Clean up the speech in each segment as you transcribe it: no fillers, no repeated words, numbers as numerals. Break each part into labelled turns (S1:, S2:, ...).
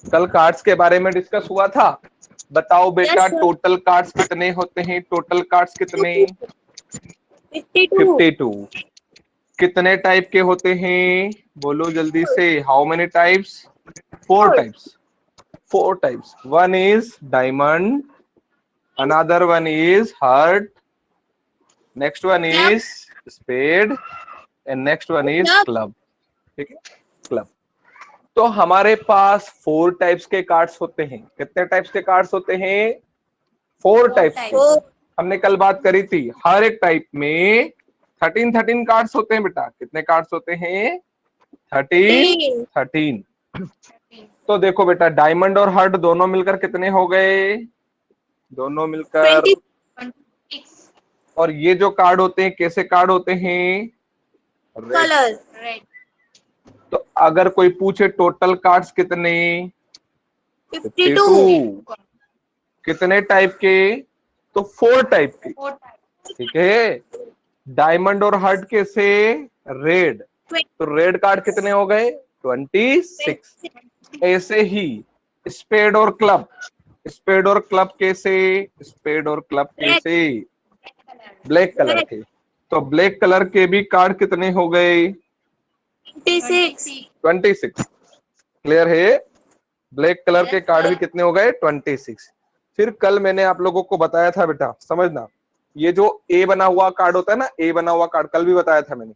S1: कल कार्ड्स के बारे में डिस्कस हुआ था। बताओ बेटा,
S2: Yes, sir.
S1: टोटल कार्ड्स कितने होते हैं? टोटल कार्ड्स कितने?
S2: 52.
S1: 52। कितने टाइप के होते हैं? बोलो जल्दी से। How many types? 4 types. 4 types. One is diamond, another one is heart, next one is spade and next one is club. ठीक है, क्लब। तो हमारे पास 4 टाइप्स के कार्ड्स होते हैं। कितने टाइप्स के कार्ड्स होते हैं? 4 टाइप्स के। हमने कल बात करी थी, हर एक टाइप में 13 कार्ड्स होते हैं बेटा। कितने कार्ड्स होते हैं? 13। तो देखो बेटा, डायमंड और हार्ट दोनों मिलकर कितने हो गए? दोनों मिलकर
S2: 26.
S1: और ये जो कार्ड होते हैं कैसे कार्ड होते हैं?
S2: Color.
S1: तो अगर कोई पूछे टोटल कार्ड्स कितने?
S2: 52.
S1: कितने टाइप के? तो 4 टाइप के। ठीक है, डायमंड और हार्ट के से रेड, तो रेड कार्ड कितने हो गए? 26। ऐसे ही स्पेड और क्लब, स्पेड और क्लब कैसे? स्पेड और क्लब कैसे? ब्लैक कलर के। तो ब्लैक कलर के भी कार्ड कितने हो गए? 26। क्लियर है? ब्लैक कलर के कार्ड भी कितने हो गए? 26। फिर कल मैंने आप लोगों को बताया था बेटा, समझना, ये जो ए बना हुआ कार्ड होता है ना, ए बना हुआ कार्ड, कल भी बताया था मैंने।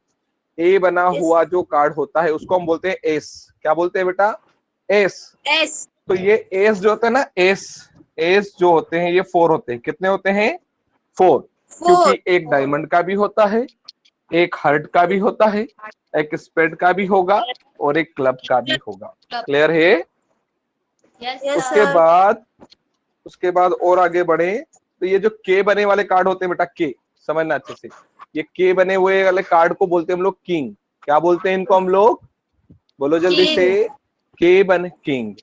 S1: ए बना हुआ जो कार्ड होता है उसको हम बोलते हैं एस। क्या बोलते हैं बेटा? एस। तो ये एस जो होता है ना, एस जो होते हैं ये 4 होते हैं। कितने होते हैं? 4। क्योंकि एक डायमंड का भी होता है, एक हार्ट का भी होता है, एक स्पेड का भी होगा और एक क्लब का भी होगा। क्लियर है? उसके बाद और आगे बढ़े तो ये जो के बने वाले कार्ड होते हैं बेटा, के समझना अच्छे से, ये के बने हुए वाले कार्ड को बोलते हैं हम लोग किंग। क्या बोलते हैं इनको हम लोग? बोलो जल्दी से। के बन किंग।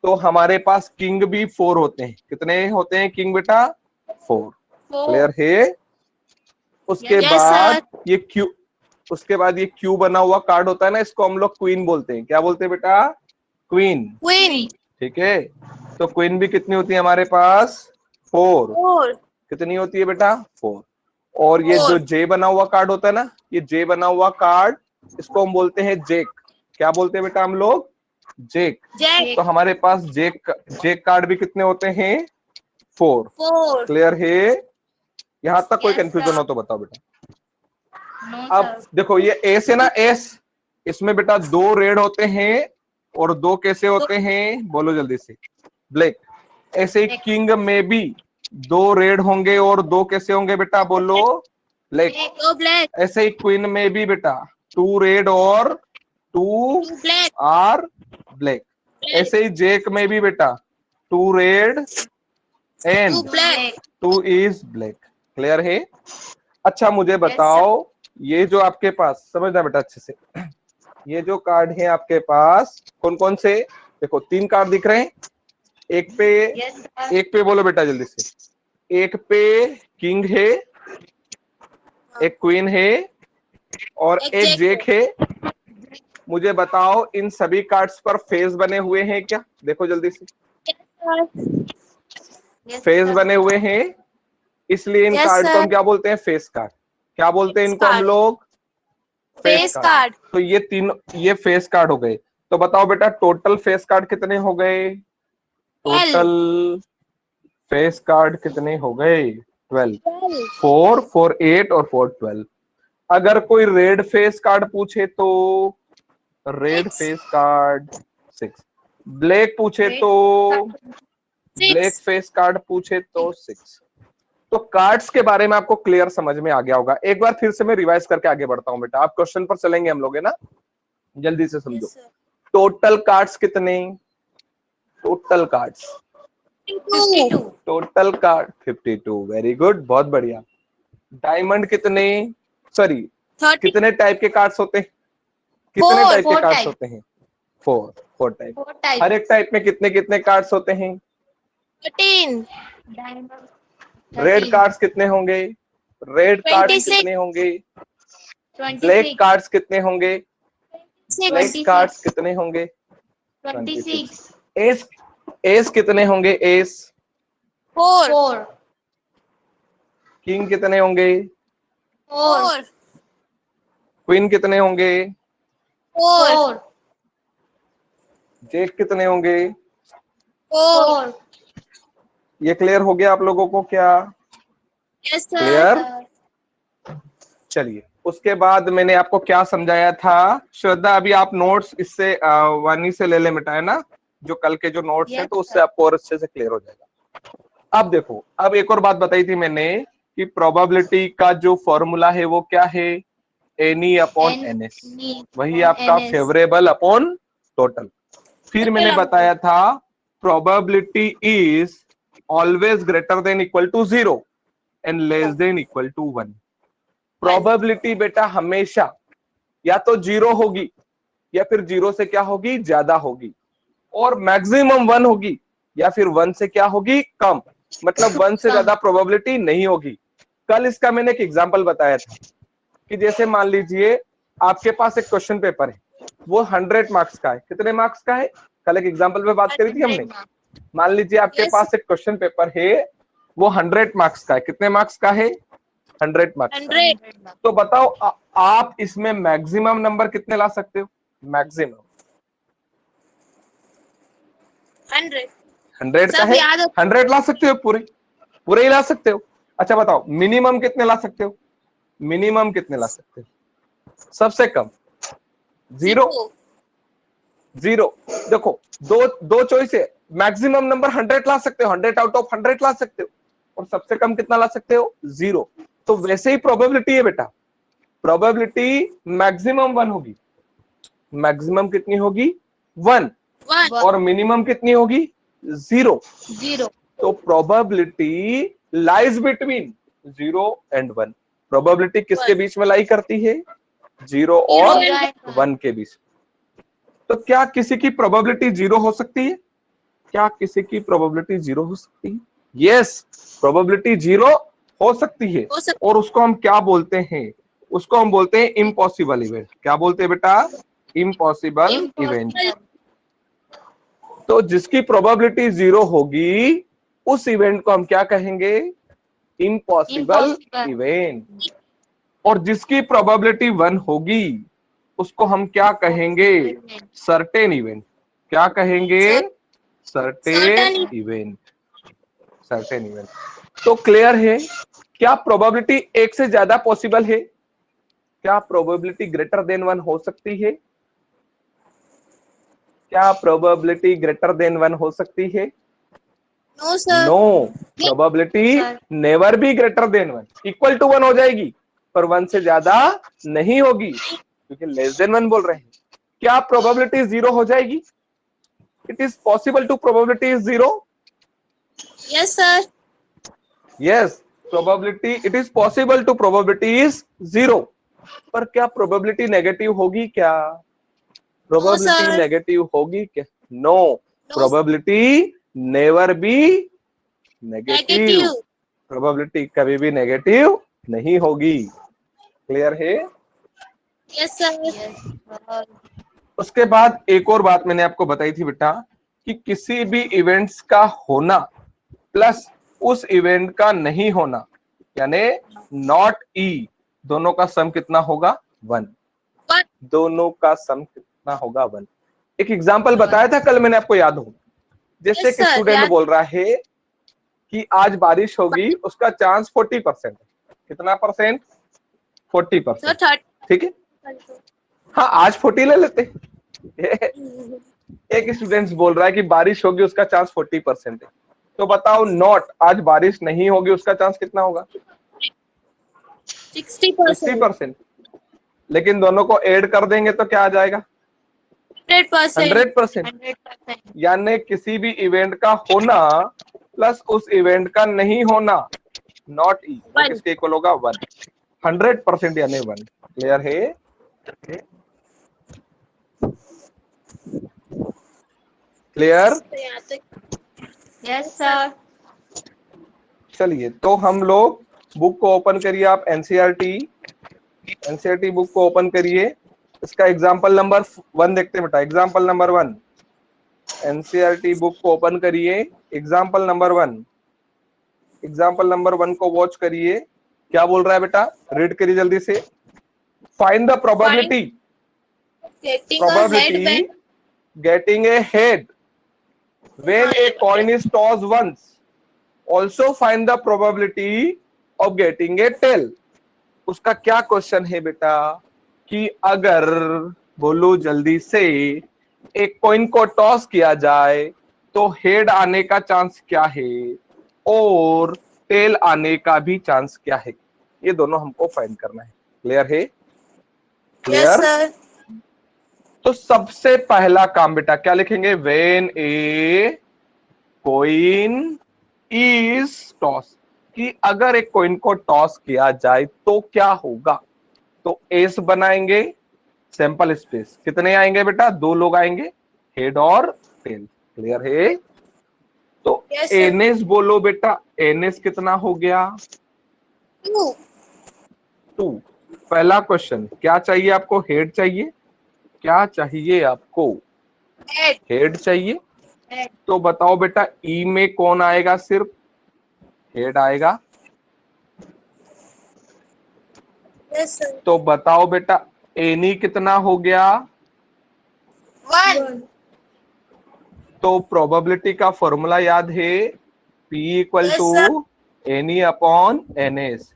S1: तो हमारे पास किंग भी 4 होते हैं। कितने होते हैं किंग बेटा? 4। क्लियर है? उसके बाद ये क्यू, उसके बाद ये क्यू बना हुआ कार्ड होता है ना, इसको हम लोग क्वीन बोलते हैं। क्या बोलते हैं बेटा? क्वीन। ठीक है, तो क्वीन भी कितनी होती है हमारे पास? 4। कितनी होती है बेटा? 4। और ये जो जे बना हुआ कार्ड होता है ना, ये जे बना हुआ कार्ड, इसको हम बोलते हैं जेक। क्या बोलते हैं बेटा हम लोग? जेक। तो हमारे पास जेक कार्ड भी कितने होते हैं? 4। क्लियर है? यहां तक कोई कंफ्यूजन हो तो बताओ बेटा। अब देखो ये एस है ना, एस, इसमें बेटा 2 रेड होते हैं और 2 कैसे होते हैं? बोलो जल्दी से। ब्लैक। ऐसे ही किंग में भी 2 रेड होंगे और 2 कैसे होंगे बेटा? बोलो ब्लैक। ऐसे ही क्वीन में भी बेटा 2 रेड और 2 आर ब्लैक। ऐसे ही जेक में भी बेटा 2 red and 2 is black. Clear है? अच्छा मुझे बताओ, ये जो आपके पास, समझना बेटा अच्छे से, ये जो कार्ड है आपके पास कौन कौन से? देखो 3 कार्ड दिख रहे हैं। एक पे बोलो बेटा जल्दी से। एक पे किंग है, एक क्वीन है और एक जेक है। मुझे बताओ इन सभी कार्ड्स पर फेस बने हुए हैं क्या? देखो जल्दी से। फेस बने हुए हैं, इसलिए इन कार्ड को हम क्या बोलते हैं? Face card. क्या बोलते हैं इनको हम लोग? Face card. तो ये तीन, ये फेस कार्ड हो गए। तो बताओ बेटा टोटल फेस कार्ड कितने हो गए? टोटल फेस कार्ड कितने हो गए? 12। 4 4 8 और 4 12। अगर कोई रेड फेस कार्ड पूछे तो रेड फेस कार्ड 6। ब्लैक पूछे तो ब्लैक फेस कार्ड पूछे तो 6। तो कार्ड्स के बारे में आपको क्लियर समझ में आ गया होगा। एक बार फिर से मैं रिवाइज करके आगे बढ़ता हूं बेटा, आप क्वेश्चन पर चलेंगे हम लोग, है ना? जल्दी से समझो। टोटल कार्ड्स कितने? Total cards 52। वेरी गुड, बहुत बढ़िया। डायमंड कितने? सॉरी, कितने टाइप के कार्ड्स होते हैं? कितने टाइप के कार्ड्स होते हैं? 4 टाइप। हर एक टाइप में कितने कितने कार्ड्स होते हैं?
S2: 13।
S1: रेड कार्ड्स कितने होंगे? रेड कार्ड्स कितने होंगे? ब्लैक कार्ड्स कितने होंगे? ब्लैक कार्ड्स कितने होंगे? 26। एस एस कितने होंगे? एस
S2: 4
S1: किंग कितने होंगे?
S2: 4
S1: क्वीन कितने होंगे?
S2: 4
S1: जेक कितने होंगे?
S2: 4
S1: ये क्लियर हो गया आप लोगों को क्या?
S2: Yes sir
S1: clear? चलिए, उसके बाद मैंने आपको क्या समझाया था? श्रद्धा, अभी आप नोट्स इससे वानी से ले ले बेटा, है ना? जो कल के जो नोट्स हैं,
S2: Yes,
S1: तो उससे
S2: sir.
S1: आपको और अच्छे से क्लियर हो जाएगा। अब देखो, अब एक और बात बताई थी मैंने कि प्रोबेबिलिटी का जो फॉर्मूला है वो क्या है? एनी अपॉन एनएस, वही आपका फेवरेबल अपॉन टोटल। फिर मैंने बताया था probability is always greater than equal to 0 and less than equal to 1। Probability बेटा हमेशा या तो 0 होगी या फिर 0 से क्या होगी? ज्यादा होगी, और मैक्सिमम 1 होगी या फिर 1 से क्या होगी? कम। मतलब 1 से ज्यादा प्रोबेबिलिटी नहीं होगी। कल इसका मैंने एक एग्जांपल बताया था कि जैसे मान लीजिए आपके पास एक क्वेश्चन पेपर है, वो 100 मार्क्स का है। कितने मार्क्स का है? कल एक एग्जांपल पे बात करी थी हमने। मान लीजिए आपके
S2: Yes.
S1: पास एक क्वेश्चन पेपर है, वो 100 मार्क्स का है। कितने मार्क्स का है? 100 मार्क्स का।
S2: 100
S1: तो बताओ आप इसमें मैक्सिमम नंबर कितने ला सकते हो? मैक्सिमम
S2: 100
S1: 100 का
S2: सब
S1: है,
S2: याद
S1: 100 ला सकते हो, पूरे पूरे ही ला सकते हो। अच्छा बताओ मिनिमम कितने ला सकते हो? मिनिमम कितने ला सकते हो? सबसे कम 0। 0 देखो, दो दो चॉइस है। मैक्सिमम नंबर 100 ला सकते हो, 100 आउट ऑफ 100 ला सकते हो, और सबसे कम कितना ला सकते हो? 0। तो वैसे ही प्रोबेबिलिटी है बेटा, प्रोबेबिलिटी मैक्सिमम 1 होगी। मैक्सिमम कितनी होगी? 1।
S2: 1
S1: और मिनिमम कितनी होगी? 0।
S2: 0
S1: तो probability lies between 0 and 1। Probability किसके बीच में लाई करती है? 0 और 1 के बीच। तो क्या किसी की प्रोबेबिलिटी 0 हो सकती है? क्या किसी की प्रोबेबिलिटी 0 हो सकती है? यस, प्रोबेबिलिटी 0 हो सकती है। और उसको हम क्या बोलते हैं? उसको हम बोलते हैं इम्पॉसिबल इवेंट। क्या बोलते हैं बेटा? Impossible event. तो जिसकी प्रोबेबिलिटी 0 होगी, उस इवेंट को हम क्या कहेंगे? Impossible event. और जिसकी प्रोबेबिलिटी 1 होगी, उसको हम क्या कहेंगे? Certain event. क्या कहेंगे? Certain event. Certain event. तो क्लियर है? क्या प्रोबेबिलिटी 1 से ज्यादा पॉसिबल है? क्या प्रोबेबिलिटी ग्रेटर देन 1 हो सकती है? क्या प्रोबेबिलिटी ग्रेटर देन 1 हो सकती है?
S2: No sir
S1: no, probability never be greater than 1। Equal to 1 हो जाएगी, पर 1 से ज्यादा नहीं होगी, क्योंकि लेस देन 1 बोल रहे हैं। क्या प्रोबेबिलिटी 0 हो जाएगी? It is possible to probability is 0।
S2: Yes sir
S1: yes, probability it is possible to probability is 0। पर क्या प्रोबेबिलिटी नेगेटिव होगी क्या? Probability
S2: sir.
S1: नेगेटिव होगी क्या? No, probability never be negative. प्रोबेबिलिटी कभी भी नेगेटिव नहीं होगी। क्लियर है?
S2: यस सर
S1: उसके बाद एक और बात मैंने आपको बताई थी बेटा कि किसी भी इवेंट्स का होना प्लस उस इवेंट का नहीं होना, यानी नॉट ई, दोनों का सम कितना होगा? 1। दोनों का सम कितना होगा? 1। एक एग्जांपल बताया था कल मैंने आपको, याद हो? जैसे
S2: Yes,
S1: कि
S2: sir,
S1: स्टूडेंट
S2: याद-
S1: बोल रहा है कि आज बारिश होगी, उसका चांस 40% है। कितना परसेंट? 40%।
S2: 30
S1: ठीक है, हाँ आज 40 ले लेते हैं। एक स्टूडेंट बोल रहा है कि बारिश होगी, उसका चांस 40% है। तो बताओ नॉट, आज बारिश नहीं होगी, उसका चांस कितना होगा?
S2: 60%
S1: 60%। लेकिन दोनों को ऐड कर देंगे तो क्या आ जाएगा? 100%।
S2: 100%
S1: यानी किसी भी इवेंट का होना प्लस उस इवेंट का नहीं होना, नॉट ई, वो किसके इक्वल होगा? 1। 100% यानी 1। क्लियर है? क्लियर?
S2: यस सर
S1: चलिए, तो हम लोग बुक को ओपन करिए, आप एनसीईआरटी बुक को ओपन करिए। इसका एग्जाम्पल नंबर 1 देखते हैं बेटा। एग्जाम्पल नंबर 1, एनसीईआरटी बुक को ओपन करिए, एग्जाम्पल नंबर 1, एग्जाम्पल नंबर 1 को वॉच करिए, क्या बोल रहा है बेटा, रीड करिए जल्दी से। Find the probability,
S2: Getting a
S1: probability
S2: headband.
S1: Getting a head when a coin is tossed once. Also find the probability of getting a tail. उसका क्या क्वेश्चन है बेटा कि अगर, बोलो जल्दी से, एक कॉइन को टॉस किया जाए तो हेड आने का चांस क्या है और टेल आने का भी चांस क्या है, ये दोनों हमको फाइंड करना है। क्लियर है?
S2: Yes,
S1: clear?
S2: sir.
S1: तो सबसे पहला काम बेटा क्या लिखेंगे, when a coin is toss, कि अगर एक कॉइन को टॉस किया जाए तो क्या होगा। तो एस बनाएंगे, सैंपल स्पेस कितने आएंगे बेटा, 2 लोग आएंगे, हेड और टेल। क्लियर है? तो
S2: Yes, sir.
S1: एनएस बोलो बेटा, एनएस कितना हो गया,
S2: 2.
S1: 2। पहला क्वेश्चन क्या चाहिए आपको, हेड चाहिए, क्या चाहिए आपको,
S2: Head.
S1: हेड चाहिए।
S2: Head.
S1: तो बताओ बेटा ई में कौन आएगा, सिर्फ हेड आएगा।
S2: Yes, sir.
S1: तो बताओ बेटा एनी कितना हो गया,
S2: 1.
S1: तो प्रोबेबिलिटी का फॉर्मूला याद है, P equal
S2: Yes,
S1: to
S2: sir.
S1: N E upon N S.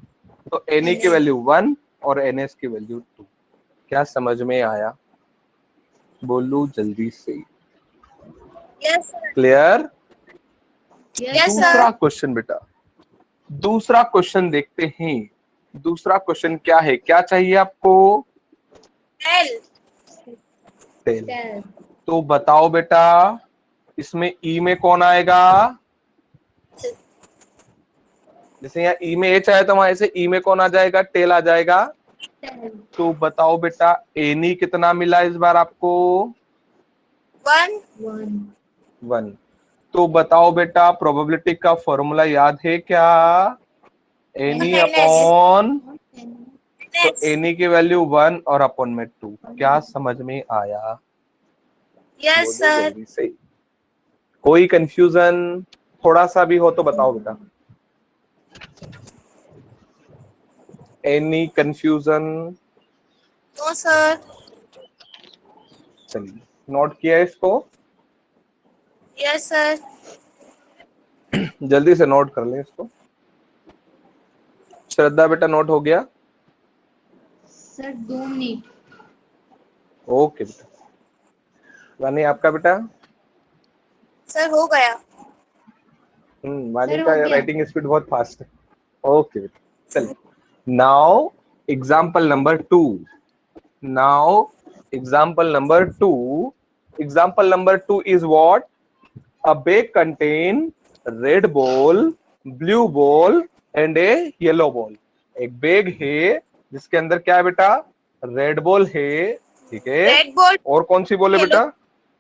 S1: तो एनी की वैल्यू 1 और एनएस की वैल्यू 2। क्या समझ में आया, बोलू जल्दी से।
S2: Yes, sir.
S1: क्लियर?
S2: Yes,
S1: दूसरा
S2: sir.
S1: क्वेश्चन बेटा, दूसरा क्वेश्चन देखते हैं। दूसरा क्वेश्चन क्या है, क्या चाहिए आपको,
S2: L.
S1: टेल। तो बताओ बेटा इसमें ई में कौन आएगा, जैसे यहाँ ई में एच आया तो वहां ऐसे ई में कौन आ जाएगा, टेल आ जाएगा। तो बताओ बेटा एनी कितना मिला इस बार आपको,
S2: 1.
S1: 1। तो बताओ बेटा प्रोबेबिलिटी का फॉर्मूला याद है क्या, एनी
S2: NS.
S1: अपॉन, तो
S2: NS.
S1: एनी की वैल्यू 1 और अपॉन में 2। क्या समझ में आया,
S2: Yes,
S1: बोलो
S2: sir.
S1: जल्दी से। कोई कंफ्यूजन थोड़ा सा भी हो तो बताओ बेटा, एनी कंफ्यूजन।
S2: No, sir.
S1: चलिए नोट किया इसको,
S2: Yes, sir.
S1: जल्दी से नोट कर लें इसको। श्रद्धा बेटा नोट हो गया,
S2: सर 2 मिनट।
S1: ओके बेटा। वानी आपका बेटा,
S2: सर हो गया।
S1: वानी
S2: सर,
S1: का
S2: हो गया।
S1: राइटिंग स्पीड बहुत फास्ट है। ओके बेटा, चलिए now example number 2, now example number 2, example number 2 is what, a bag contain red ball, blue ball and a yellow ball। एक बैग है जिसके अंदर क्या है बेटा, रेड बॉल है, ठीक है,
S2: रेड बॉल,
S1: और कौन सी बॉल है
S2: Yellow-
S1: बेटा,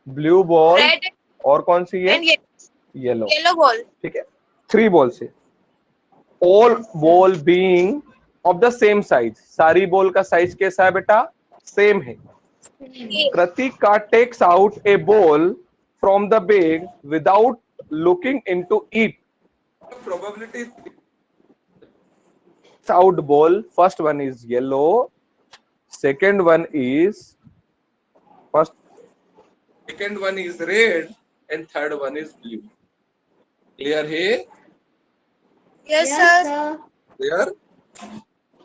S1: ब्लू बॉल,
S2: रेड
S1: और कौन सी है,
S2: एंड
S1: येलो,
S2: येलो बॉल।
S1: ठीक है, 3 बॉल्स है। All ball being of the same size, सारी बॉल का साइज कैसा है बेटा, सेम है। Kratika takes out a ball from the bag without looking into it. Probability takes out ball. First one is yellow. Second one is red, and third one is blue. Clear है?
S2: Yes sir.
S1: Clear?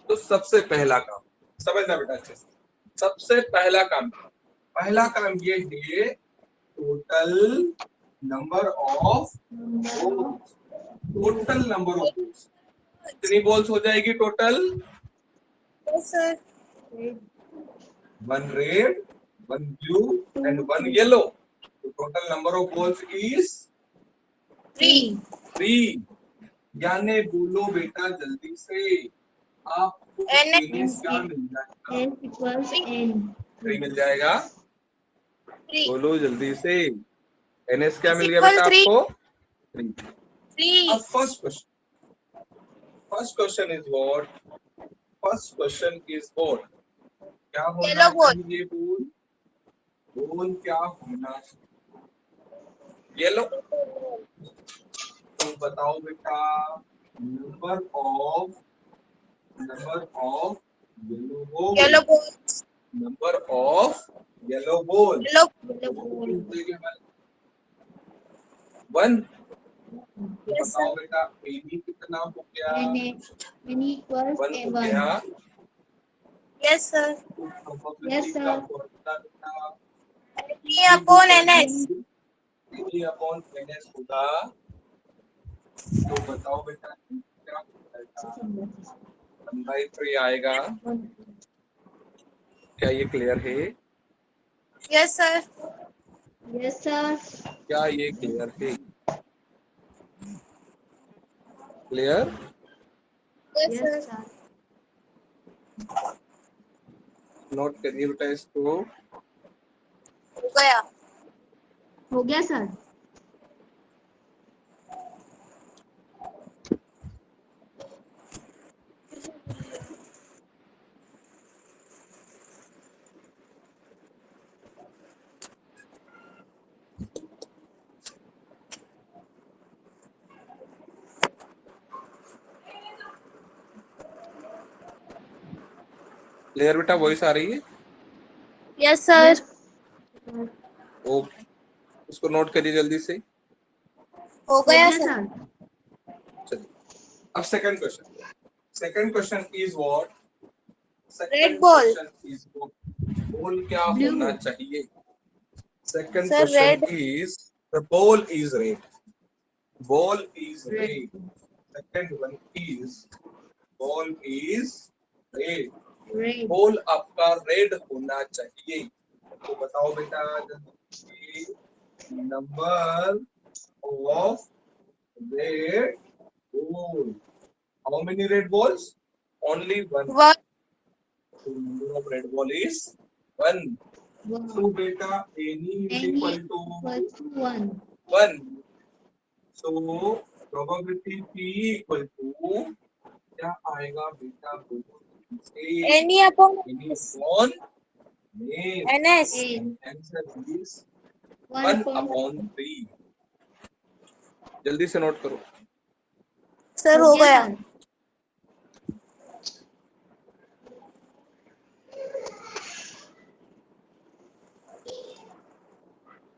S1: तो सबसे पहला काम समझना बेटा अच्छे से। सबसे पहला काम ये है total number of balls, total number of balls कितनी बॉल्स हो जाएगी total,
S2: yes sir.
S1: 1 red, 1 blue and 1 yellow. तो total number of balls is 3। यानी बोलो बेटा जल्दी से, आपको एनएस क्या मिल जाएगा, 3 मिल जाएगा। बोलो जल्दी से, एनएस क्या मिल गया बेटा आपको, 3। अब first question is what, first question is what, क्या होना
S2: Yellow ball.
S1: चाहिए, बोल क्या होना चाहिए, येलो। तो बताओ बेटा number of yellow ball.
S2: Yellow ball.
S1: Number of yellow ball.
S2: Yellow ball.
S1: 1।
S2: Yes
S1: बताओ
S2: सर।
S1: बेटा एनी कितना हो गया?
S3: N equals
S1: 1 हो
S3: A1.
S1: गया।
S2: Yes sir.
S1: तो probability
S3: Yes, sir.
S1: क्या formula बेटा?
S2: A upon N S.
S1: N E upon NS होगा। तो बताओ बेटा क्या होगा? 1/3 आएगा। क्या ये क्लियर है?
S2: Yes sir.
S3: Yes, sir.
S1: क्या ये क्लियर है? Clear?
S2: Yes
S3: Yes,
S2: sir.
S3: sir.
S1: Note करिए बेटा इसको।
S2: हो गया।
S3: हो गया सर।
S1: क्लियर बेटा वॉइस आ रही है?
S2: Yes sir.
S1: ओ उसको नोट करिए जल्दी से।
S2: हो गया सर।
S1: चलिए अब second question is what?
S2: Red ball.
S1: Ball क्या
S3: Blue.
S1: होना चाहिए? Second
S2: Sir,
S1: question
S2: red.
S1: Is the ball is red. Ball is
S3: Red.
S1: Red. Second one is ball is red.
S3: Red.
S1: Ball आपका रेड होना चाहिए। तो बताओ बेटा जल्दी number of red ball. How many red balls? Only one.
S2: One.
S1: So number of red ball is 1. So
S3: One.
S1: beta any is
S3: N
S1: equal
S3: equals
S1: to
S3: to 1.
S1: 1. So probability P equal to क्या आएगा बेटा?
S2: Any upon
S1: Any
S2: S.
S1: upon name.
S2: NS.
S3: N.
S1: Answer is
S3: 1
S1: 1/3. जल्दी से note करो।
S2: Sir हो गया।
S3: Sir.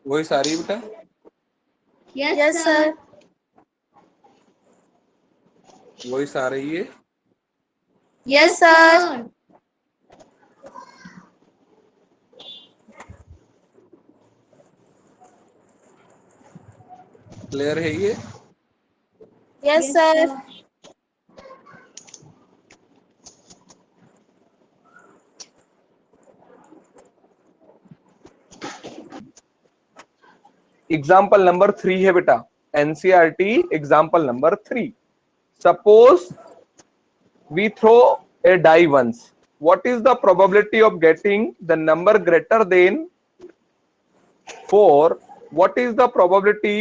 S1: वही सारी बेटा।
S2: Yes sir.
S1: वही आ रही है।
S2: Yes sir.
S1: क्लियर है ये?
S2: Yes sir.
S1: एग्जाम्पल नंबर 3 है बेटा। NCERT example number 3। Suppose we throw a die once. What is the probability of getting the number greater than 4? What is the probability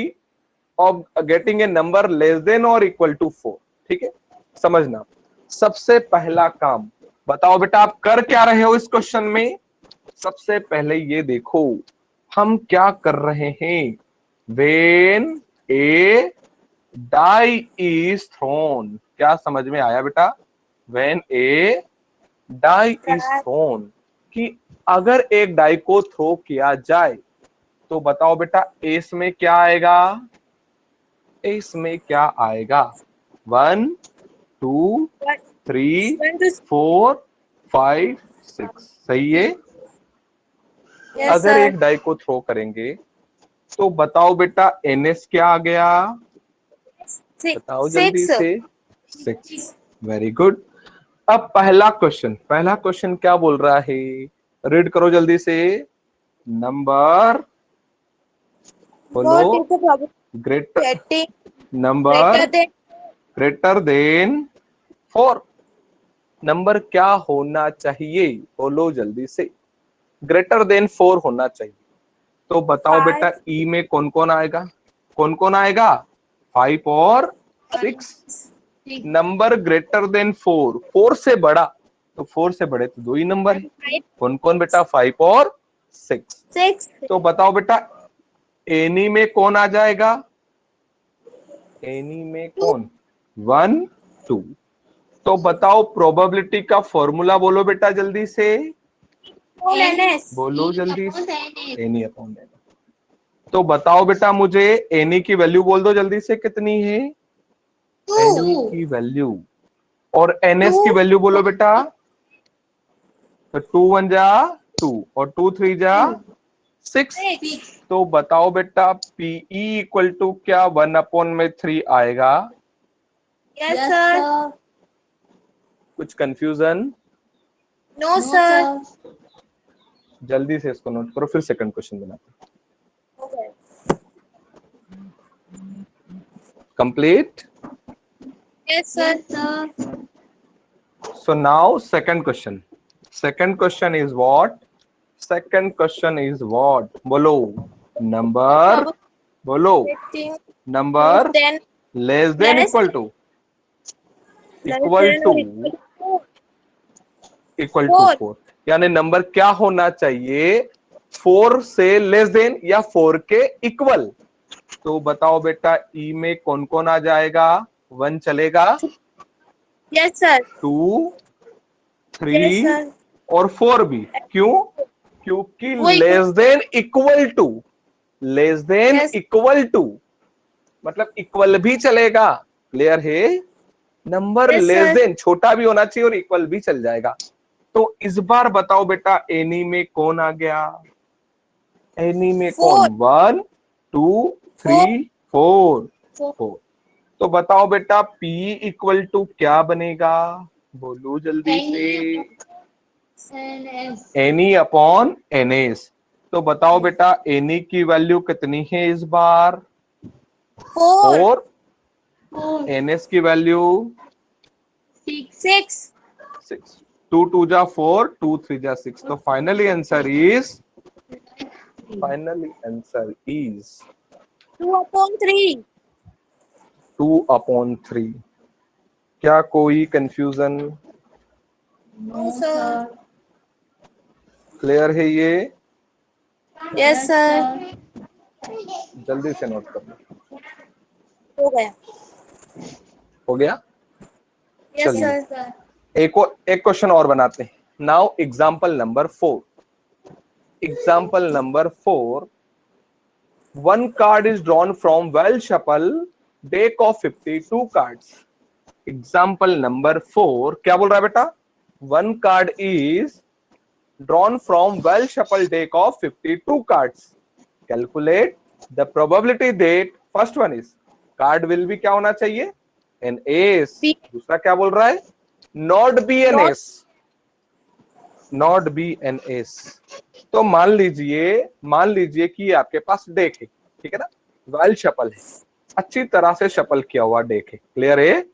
S1: of getting a number less than or equal to 4? ठीक है, समझना। सबसे पहला काम बताओ बेटा आप कर क्या रहे हो इस क्वेश्चन में? सबसे पहले ये देखो हम क्या कर रहे हैं। When a die is thrown, क्या समझ में आया बेटा? When a die is thrown, कि अगर एक डाई को थ्रो किया जाए तो बताओ बेटा एस में क्या आएगा? एस में क्या आएगा? 1 2 3 4 5 6। सही है।
S2: यस
S1: अगर
S2: सर।
S1: एक डाई को थ्रो करेंगे तो बताओ बेटा एनएस क्या आ गया? बताओ जल्दी से। 6। Very good. अब पहला क्वेश्चन क्या बोल रहा है? रीड करो जल्दी से। नंबर बोलो। Greater number greater than 4। Number क्या होना चाहिए? बोलो जल्दी से। ग्रेटर देन 4 होना चाहिए। तो बताओ बेटा ई में कौन कौन आएगा? 5 और 6। नंबर ग्रेटर देन 4 से बड़ा, तो 4 से बड़े तो 2 ही नंबर है। कौन कौन बेटा? 5 और 6। तो बताओ बेटा एनी में कौन आ जाएगा? एनी में कौन? 1 2। तो बताओ प्रोबेबिलिटी का फॉर्मूला बोलो बेटा जल्दी से,
S2: NS.
S1: बोलो जल्दी से। N E upon N. तो बताओ बेटा मुझे एनी की वैल्यू बोल दो जल्दी से, कितनी है एनी की वैल्यू? और एनएस की वैल्यू बोलो बेटा। तो 2 1 जा 2 और 2 3 जा 6। तो बताओ बेटा पीई इक्वल टू क्या 1 अपॉन में 3 आएगा?
S2: Yes, sir.
S1: कुछ कंफ्यूजन?
S2: No, sir.
S1: जल्दी से इसको नोट करो, फिर सेकंड क्वेश्चन बनाते
S2: Okay.
S1: Complete.
S2: Yes, sir.
S1: So now second question. Second question is what? Second question is what? बोलो number, बोलो number
S2: Then
S1: less than
S2: less
S1: equal to equal to 4। यानी number क्या होना चाहिए? 4 से लेस देन या 4 के इक्वल। तो बताओ बेटा ई में कौन कौन आ जाएगा? 1 चलेगा,
S2: Yes, sir.
S1: 2 3
S2: Yes, sir.
S1: और 4 भी। क्यों? क्योंकि
S2: वही
S1: less than equal to, less than
S2: Yes.
S1: Equal to मतलब इक्वल भी चलेगा। क्लियर है? Number
S2: Yes,
S1: less
S2: sir.
S1: Than छोटा भी होना चाहिए और इक्वल भी चल जाएगा। तो इस बार बताओ बेटा एनी में कौन आ गया? एनी में कौन? 1 2 3 4 4। तो बताओ बेटा P इक्वल टू क्या बनेगा? बोलो जल्दी से। N E upon N S. तो बताओ बेटा एनी की वैल्यू कितनी है इस बार? 4। एनएस की वैल्यू
S2: 6.
S1: 6। 2 2 जा 4, 2 3 जा 6। तो फाइनली आंसर इज
S2: 2/3.
S1: 2/3। क्या कोई कंफ्यूजन?
S2: No, sir.
S1: क्लियर है ये?
S2: Yes, sir.
S1: जल्दी से नोट कर लो।
S2: हो गया.
S1: हो गया?
S2: Yes,
S1: चलिए।
S2: sir.
S1: एक क्वेश्चन और बनाते हैं। Now example number 4। Example number 4। One card is drawn from well shuffle deck of 52 cards. Example number 4 क्या बोल रहा है बेटा? One card is drawn from well shuffle deck of 52 cards. Calculate the probability that first one is card will be क्या होना चाहिए? An ace.
S2: B.
S1: दूसरा क्या बोल रहा है? Not be an ace. Not be an ace. तो मान लीजिए कि आपके पास डेक है, ठीक है ना? वेल शफल है, अच्छी तरह से शफल किया हुआ डेक है। क्लियर है?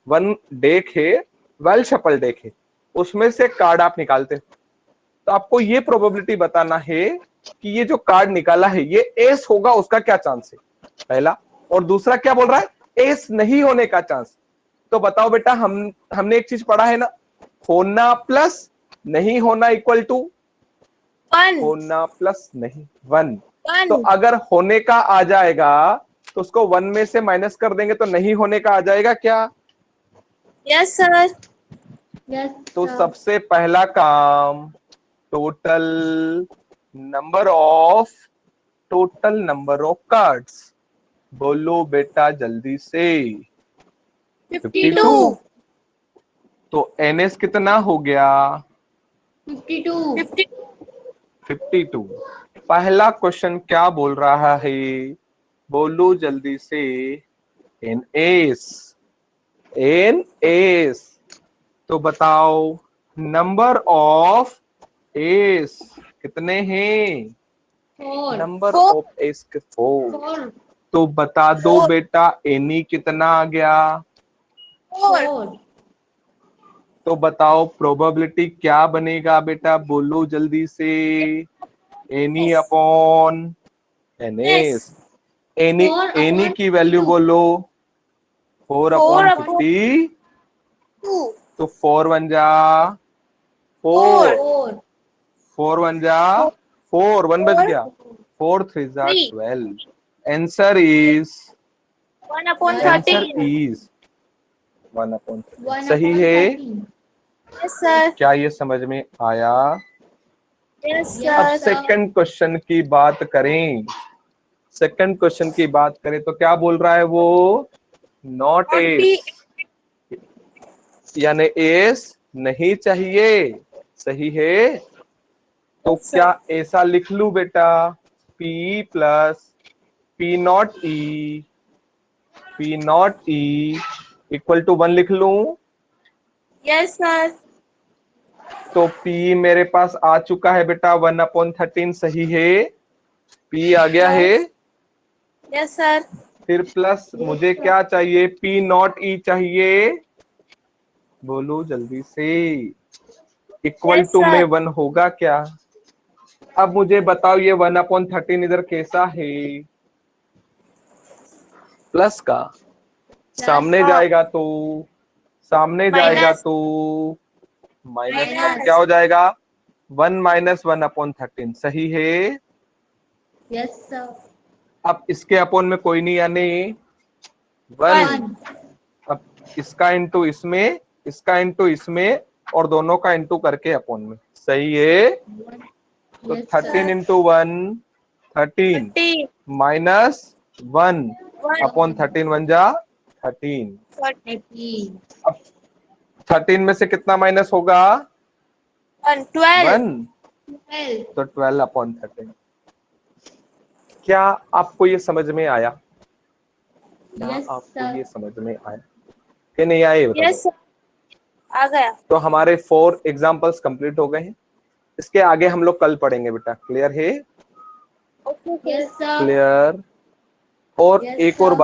S1: 1 डेक है, वेल शफल डेक है, उसमें से कार्ड आप निकालते हैं। तो आपको ये प्रोबेबिलिटी बताना है कि ये जो कार्ड निकाला है ये एस होगा, उसका क्या चांस है? पहला। और दूसरा क्या बोल रहा है? एस नहीं होने का चांस। तो बताओ बेटा हमने एक चीज पढ़ा है ना, होना प्लस नहीं होना इक्वल टू
S2: 1.
S1: होना प्लस नहीं 1।
S2: 1.
S1: तो अगर होने का आ जाएगा तो उसको 1 में से माइनस कर देंगे तो नहीं होने का आ जाएगा क्या?
S2: Yes, sir.
S1: तो सबसे पहला काम टोटल नंबर ऑफ कार्ड्स। बोलो बेटा जल्दी से।
S2: 52.
S1: तो एनएस कितना हो गया?
S2: 50.
S1: 52। पहला क्वेश्चन क्या बोल रहा है? बोलो जल्दी से। N S. तो बताओ नंबर ऑफ एस कितने हैं? नंबर ऑफ एस के 4। तो बता दो बेटा एनी कितना आ गया?
S2: 4.
S1: तो बताओ प्रोबेबिलिटी क्या बनेगा बेटा? बोलो जल्दी से। N E upon NS. एनी की वैल्यू बोलो। 4/50। तो 4 1 जा 4, 4 1 जा 4, 1 बच गया। 4 3
S2: 3.
S1: 12. Answer is
S2: 1 upon
S1: answer
S2: 13.
S1: Is 1/13
S3: 1
S1: सही
S3: upon
S1: है।
S3: 13.
S2: Yes, sir.
S1: क्या ये समझ में आया?
S2: Yes,
S1: अब
S2: sir.
S1: सेकंड क्वेश्चन की बात करें, सेकंड क्वेश्चन की बात करें तो क्या बोल रहा है वो? नॉट
S2: Not
S1: एस, यानी एस नहीं चाहिए, सही है। तो
S2: Yes, sir.
S1: क्या ऐसा लिख लूं बेटा, P plus P not E equal to 1 लिख लूं?
S2: Yes, sir.
S1: तो P मेरे पास आ चुका है बेटा 1/13, सही है। P आ गया है।
S2: Yes, sir.
S1: फिर प्लस मुझे क्या चाहिए? P नॉट ई चाहिए, बोलो जल्दी से। Equal
S2: Yes,
S1: to
S2: sir.
S1: में 1 होगा क्या? अब मुझे बताओ ये 1/13 इधर कैसा है? प्लस का, सामने
S2: हाँ।
S1: जाएगा तो, सामने जाएगा
S2: Minus.
S1: तो माइनस का,
S2: Minus.
S1: क्या हो जाएगा? 1 - 1/13, सही है।
S3: Yes, sir.
S1: अब इसके अपोन में कोई नहीं, यानी 1।
S3: 1.
S1: अब इसका इंटू इसमें, इसका इंटू इसमें, और दोनों का इंटू करके अपोन में, सही है। तो
S3: Yes,
S1: 13
S3: sir.
S1: Into 1 13
S2: 30.
S1: Minus 1
S2: 1.
S1: Upon 13 1 जा 13।
S3: 13.
S1: अब 13 में से कितना माइनस होगा?
S2: 1. 12.
S1: 1,
S3: 12.
S1: तो 12/13। क्या आपको ये समझ में आया? क्या
S3: Yes,
S1: आपको
S3: sir.
S1: ये समझ में आया कि नहीं आया? ये बता
S2: Yes,
S1: दो।
S2: sir. आ गया.
S1: तो हमारे 4 एग्जांपल्स कंप्लीट हो गए हैं। इसके आगे हम लोग कल पढ़ेंगे बेटा, क्लियर है?
S2: Okay.
S3: Yes, sir.
S1: क्लियर। और
S3: Yes,
S1: एक और
S3: sir.